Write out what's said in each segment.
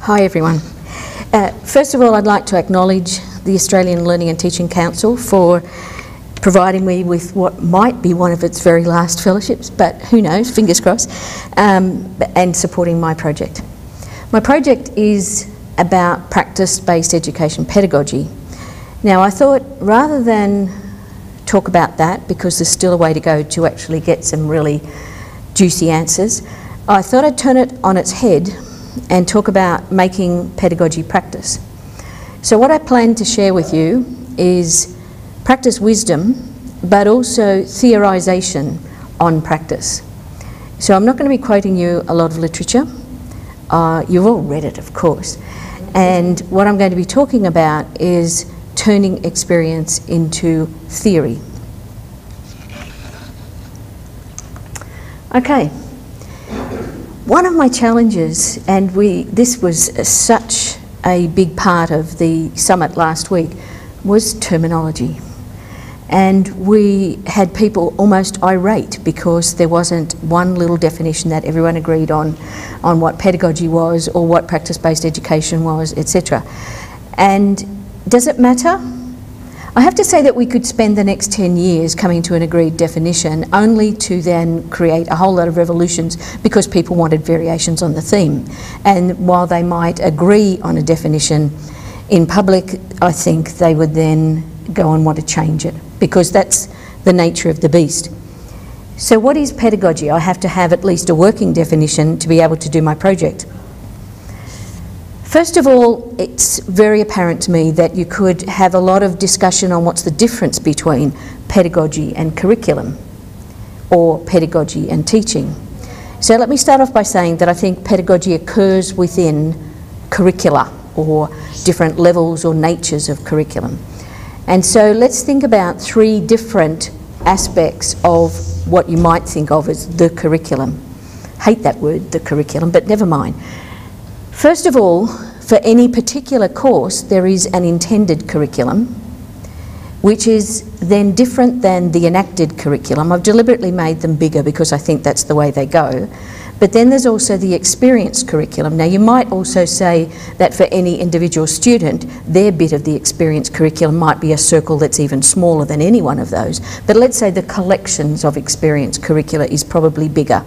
Hi everyone. First of all, I'd like to acknowledge the Australian Learning and Teaching Council for providing me with what might be one of its very last fellowships, but who knows, fingers crossed, and supporting my project. My project is about practice-based education pedagogy. Now, I thought rather than talk about that, because there's still a way to go to actually get some really juicy answers, I thought I'd turn it on its head and talk about making pedagogy practice. So what I plan to share with you is practice wisdom, but also theorisation on practice. So I'm not going to be quoting you a lot of literature. You've all read it, of course. And what I'm going to be talking about is turning experience into theory. Okay. One of my challenges, and this was such a big part of the summit last week, was terminology. And we had people almost irate because there wasn't one little definition that everyone agreed on what pedagogy was or what practice-based education was, etc. And does it matter? I have to say that we could spend the next 10 years coming to an agreed definition, only to then create a whole lot of revolutions because people wanted variations on the theme. And while they might agree on a definition in public, I think they would then go and want to change it, because that's the nature of the beast. So what is pedagogy? I have to have at least a working definition to be able to do my project. First of all, it's very apparent to me that you could have a lot of discussion on what's the difference between pedagogy and curriculum, or pedagogy and teaching. So let me start off by saying that I think pedagogy occurs within curricula, or different levels or natures of curriculum. And so let's think about three different aspects of what you might think of as the curriculum. Hate that word, the curriculum, but never mind. First of all, for any particular course, there is an intended curriculum, which is then different than the enacted curriculum. I've deliberately made them bigger because I think that's the way they go. But then there's also the experienced curriculum. Now, you might also say that for any individual student, their bit of the experienced curriculum might be a circle that's even smaller than any one of those. But let's say the collections of experienced curricula is probably bigger.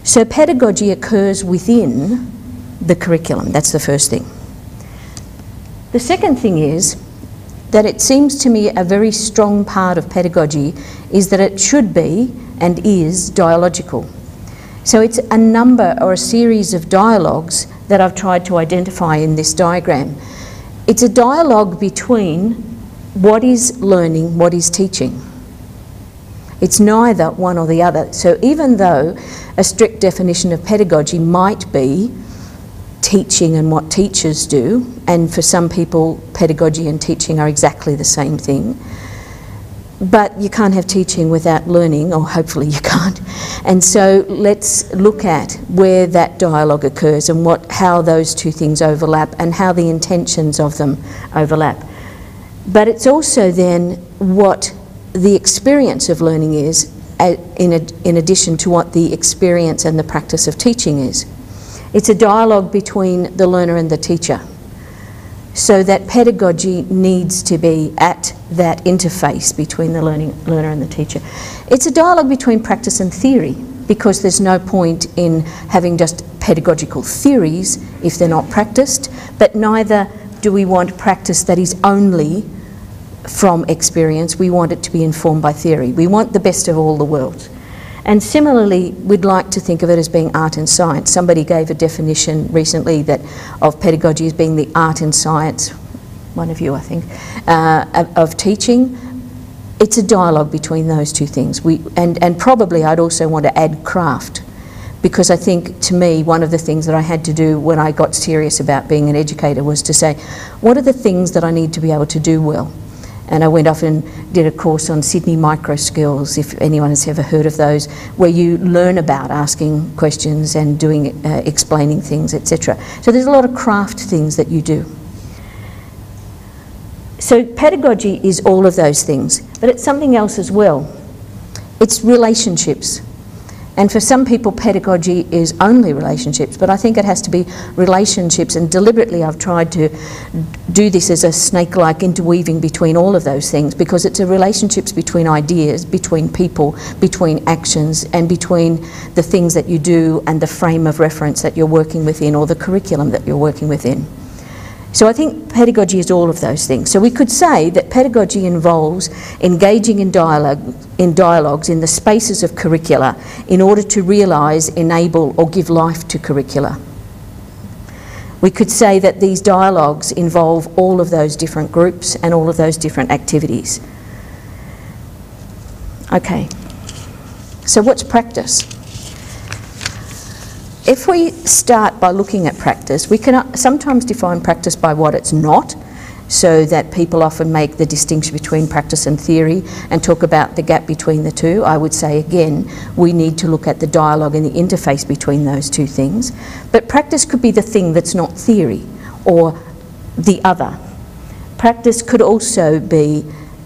So pedagogy occurs within the curriculum. That's the first thing. The second thing is that it seems to me a very strong part of pedagogy is that it should be and is dialogical. So it's a number or a series of dialogues that I've tried to identify in this diagram. It's a dialogue between what is learning, what is teaching. It's neither one or the other. So even though a strict definition of pedagogy might be teaching and what teachers do, and for some people pedagogy and teaching are exactly the same thing, but you can't have teaching without learning, or hopefully you can't. And so let's look at where that dialogue occurs and how those two things overlap and how the intentions of them overlap. But it's also then what the experience of learning is in addition to what the experience and the practice of teaching is. It's a dialogue between the learner and the teacher. So that pedagogy needs to be at that interface between the learner and the teacher. It's a dialogue between practice and theory, because there's no point in having just pedagogical theories if they're not practiced, but neither do we want practice that is only from experience. We want it to be informed by theory. We want the best of all the worlds. And similarly, we'd like to think of it as being art and science. Somebody gave a definition recently of pedagogy as being the art and science, one of you I think, of teaching. It's a dialogue between those two things. And probably I'd also want to add craft, because I think, to me, one of the things that I had to do when I got serious about being an educator was to say, what are the things that I need to be able to do well? And I went off and did a course on Sydney micro skills, if anyone has ever heard of those, where you learn about asking questions and explaining things, etc. So there's a lot of craft things that you do. So pedagogy is all of those things, but it's something else as well. It's relationships. And for some people, pedagogy is only relationships, but I think it has to be relationships, and deliberately I've tried to do this as a snake-like interweaving between all of those things, because it's a relationships between ideas, between people, between actions, and between the things that you do and the frame of reference that you're working within, or the curriculum that you're working within. So I think pedagogy is all of those things. So we could say that pedagogy involves engaging in dialogues in the spaces of curricula in order to realise, enable or give life to curricula. We could say that these dialogues involve all of those different groups and all of those different activities. Okay, so what's practice? If we start by looking at practice, we can sometimes define practice by what it's not, so that people often make the distinction between practice and theory and talk about the gap between the two. I would say again, we need to look at the dialogue and the interface between those two things. But practice could be the thing that's not theory, or the other. Practice could also be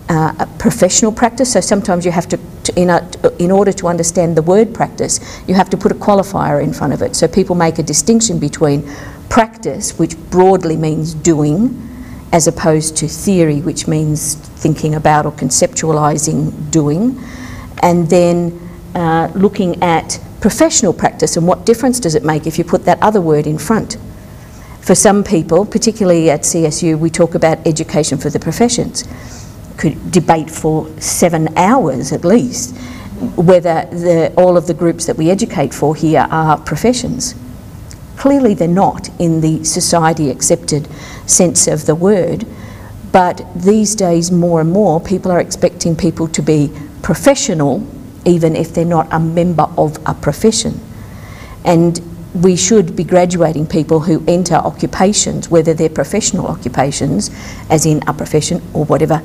a professional practice, so sometimes you have to in order to understand the word practice, you have to put a qualifier in front of it. So people make a distinction between practice, which broadly means doing, as opposed to theory, which means thinking about or conceptualising doing, and then looking at professional practice and what difference does it make if you put that other word in front. For some people, particularly at CSU, we talk about education for the professions. Could debate for 7 hours at least whether all of the groups that we educate for here are professions. Clearly they're not in the society accepted sense of the word, but these days more and more people are expecting people to be professional even if they're not a member of a profession. And we should be graduating people who enter occupations, whether they're professional occupations, as in a profession or whatever,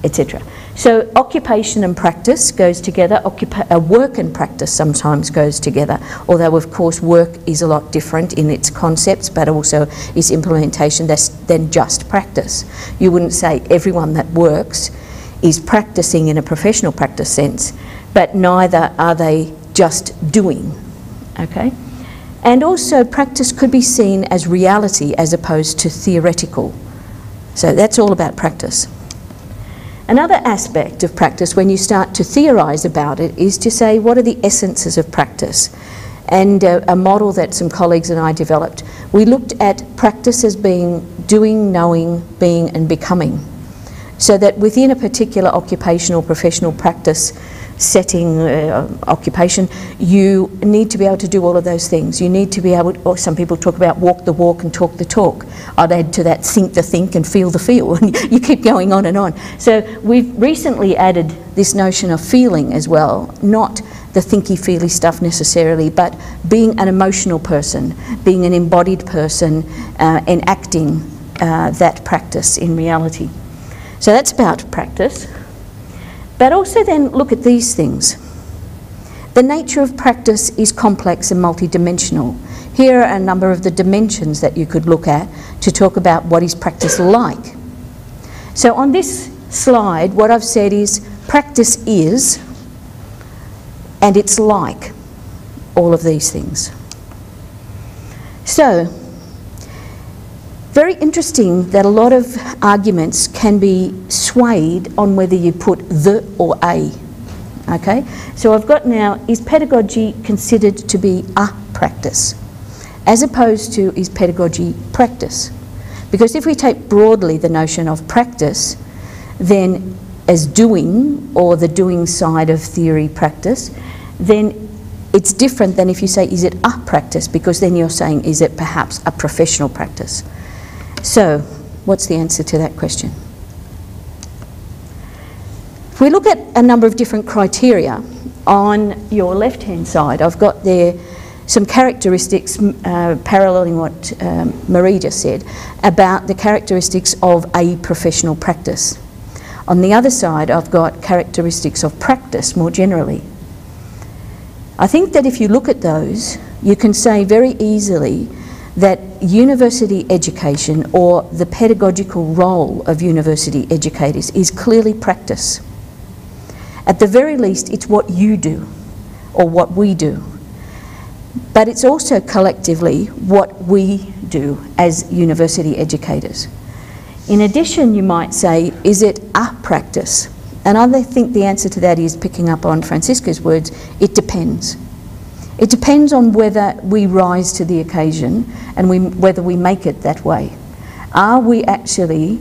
etc. So occupation and practice goes together. Work and practice sometimes goes together, although of course work is a lot different in its concepts, but also its implementation than just practice. You wouldn't say everyone that works is practicing in a professional practice sense, but neither are they just doing, okay? And also practice could be seen as reality as opposed to theoretical. So that's all about practice. Another aspect of practice, when you start to theorise about it, is to say what are the essences of practice. And a model that some colleagues and I developed, we looked at practice as being doing, knowing, being and becoming. So that within a particular occupational professional practice setting, occupation, you need to be able to do all of those things. You need to be able, or some people talk about walk the walk and talk the talk. I'd add to that think the think and feel the feel, and you keep going on and on. So we've recently added this notion of feeling as well, not the thinky feely stuff necessarily, but being an emotional person, being an embodied person, enacting that practice in reality. So that's about practice. But also then look at these things. The nature of practice is complex and multidimensional. Here are a number of the dimensions that you could look at to talk about what is practice like. So on this slide, what I've said is practice is, and it's like all of these things. So, very interesting that a lot of arguments can be swayed on whether you put the or a. Okay, so I've got now, is pedagogy considered to be a practice, as opposed to is pedagogy practice? Because if we take broadly the notion of practice, then as doing, or the doing side of theory practice, then it's different than if you say is it a practice, because then you're saying is it perhaps a professional practice? So, what's the answer to that question? If we look at a number of different criteria, on your left-hand side, I've got there some characteristics paralleling what Marie just said about the characteristics of a professional practice. On the other side, I've got characteristics of practice more generally. I think that if you look at those, you can say very easily that university education, or the pedagogical role of university educators, is clearly practice. At the very least, it's what you do. or what we do. But it's also collectively what we do as university educators. In addition, you might say, is it a practice? And I think the answer to that is, picking up on Francisca's words, it depends. It depends on whether we rise to the occasion and whether we make it that way. Are we actually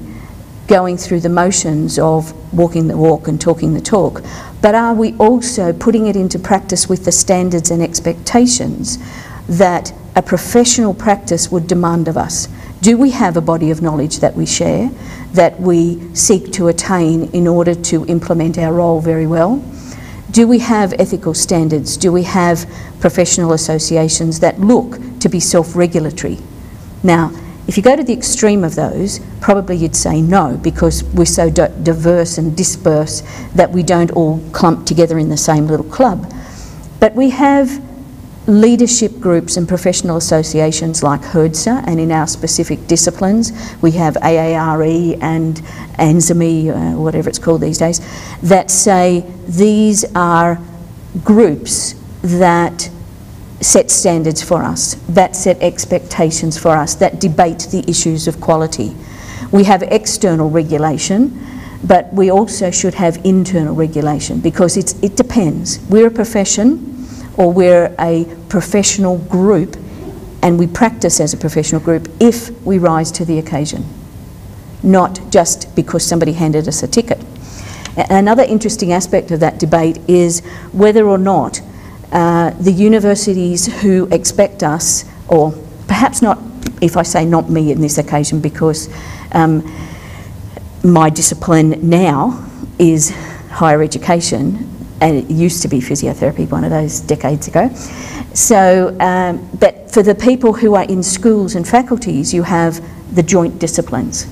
going through the motions of walking the walk and talking the talk, but are we also putting it into practice with the standards and expectations that a professional practice would demand of us? Do we have a body of knowledge that we share, that we seek to attain in order to implement our role very well? Do we have ethical standards? Do we have professional associations that look to be self-regulatory? Now, if you go to the extreme of those, probably you'd say no, because we're so diverse and dispersed that we don't all clump together in the same little club. But we have leadership groups and professional associations like HERDSA, and in our specific disciplines we have AARE and ANZAME, whatever it's called these days, that say these are groups that set standards for us, that set expectations for us, that debate the issues of quality. We have external regulation, but we also should have internal regulation, because it depends. We're a profession, or we're a professional group, and we practice as a professional group if we rise to the occasion, not just because somebody handed us a ticket. Another interesting aspect of that debate is whether or not the universities who expect us, or perhaps not, if I say not me in this occasion, because my discipline now is higher education, and it used to be physiotherapy, one of those decades ago. So, but for the people who are in schools and faculties, you have the joint disciplines.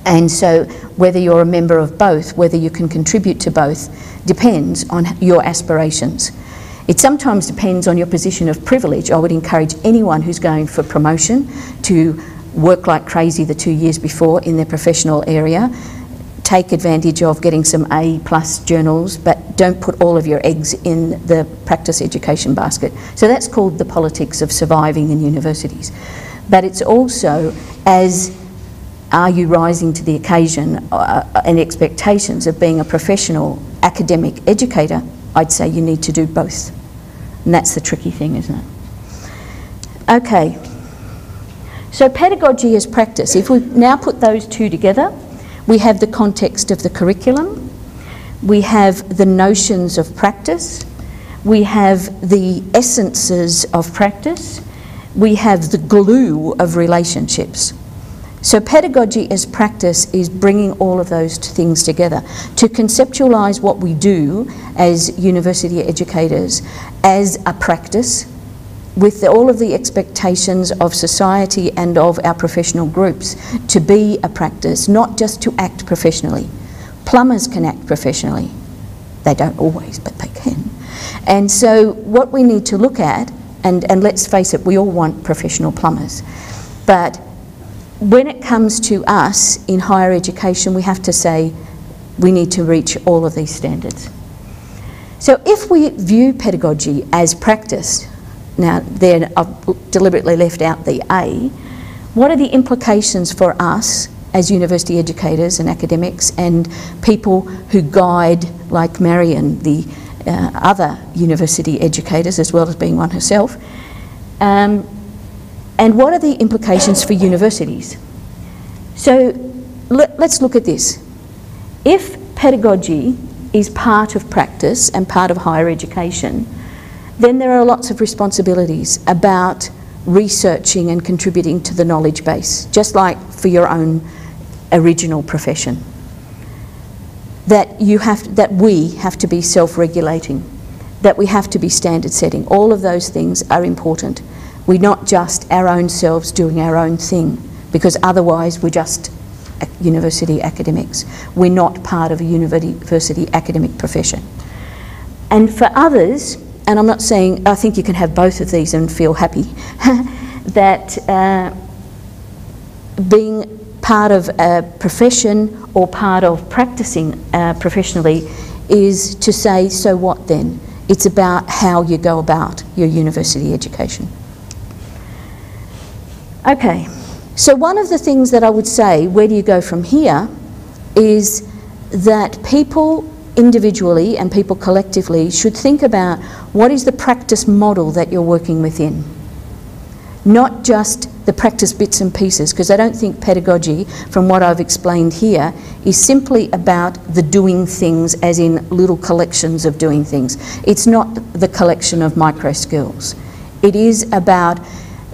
And so whether you're a member of both, whether you can contribute to both, depends on your aspirations. It sometimes depends on your position of privilege. I would encourage anyone who's going for promotion to work like crazy the 2 years before in their professional area. Take advantage of getting some A+ journals, but don't put all of your eggs in the practice education basket. So that's called the politics of surviving in universities. But it's also, as are you rising to the occasion and expectations of being a professional academic educator, I'd say you need to do both. And that's the tricky thing, isn't it? Okay, so pedagogy as practice. If we now put those two together, we have the context of the curriculum, we have the notions of practice, we have the essences of practice, we have the glue of relationships. So pedagogy as practice is bringing all of those things together to conceptualise what we do as university educators as a practice, with all of the expectations of society and of our professional groups to be a practice, not just to act professionally. Plumbers can act professionally. They don't always, but they can. And so what we need to look at, and let's face it, we all want professional plumbers, but when it comes to us in higher education, we have to say we need to reach all of these standards. So if we view pedagogy as practice, now then I've deliberately left out the A, what are the implications for us as university educators and academics and people who guide, like Marion, the other university educators, as well as being one herself, and what are the implications for universities? So let's look at this. If pedagogy is part of practice and part of higher education, then there are lots of responsibilities about researching and contributing to the knowledge base, just like for your own original profession. That we have to be self-regulating, that we have to be standard setting. All of those things are important. We're not just our own selves doing our own thing, because otherwise we're just university academics. We're not part of a university academic profession. And for others, and I'm not saying, I think you can have both of these and feel happy, that being part of a profession or part of practicing professionally is to say, so what then? It's about how you go about your university education. Okay, so one of the things that I would say, where do you go from here, is that people individually and people collectively should think about what is the practice model that you're working within. Not just the practice bits and pieces, because I don't think pedagogy, from what I've explained here, is simply about the doing things as in little collections of doing things. It's not the collection of micro skills. It is about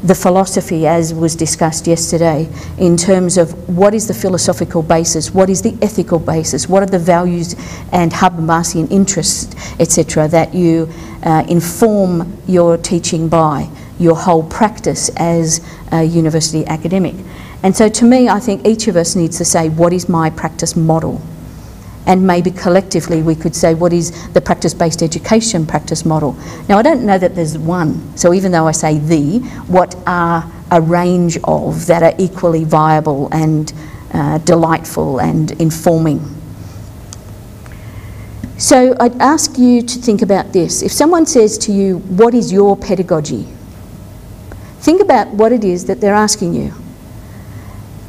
the philosophy, as was discussed yesterday, in terms of what is the philosophical basis, what is the ethical basis, what are the values and Habermasian interests, etc., that you inform your teaching by, your whole practice as a university academic. And so to me, I think each of us needs to say, what is my practice model? And maybe collectively we could say, what is the practice-based education practice model? Now, I don't know that there's one, so even though I say the, what are a range of that are equally viable and delightful and informing? So I'd ask you to think about this. If someone says to you, what is your pedagogy? Think about what it is that they're asking you.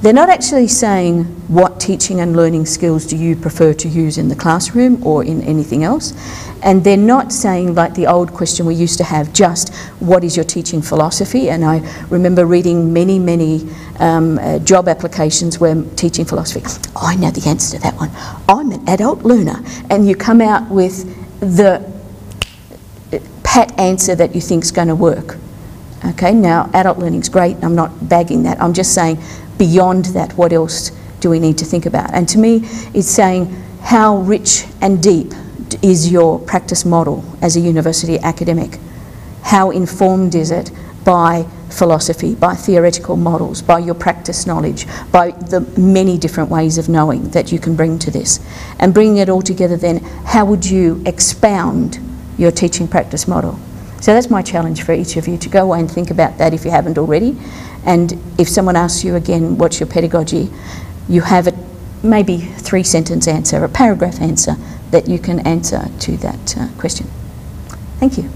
They're not actually saying, what teaching and learning skills do you prefer to use in the classroom or in anything else? And they're not saying, like the old question we used to have, just what is your teaching philosophy? And I remember reading many job applications where teaching philosophy, oh, I know the answer to that one. I'm an adult learner. And you come out with the pat answer that you think's going to work. Okay, now adult learning's great, I'm not bagging that, I'm just saying beyond that, what else do we need to think about? And to me, it's saying how rich and deep is your practice model as a university academic? How informed is it by philosophy, by theoretical models, by your practice knowledge, by the many different ways of knowing that you can bring to this? And bringing it all together then, how would you expound your teaching practice model? So that's my challenge for each of you, to go away and think about that if you haven't already. And if someone asks you again, what's your pedagogy, you have a maybe 3-sentence answer, a paragraph answer that you can answer to that question. Thank you.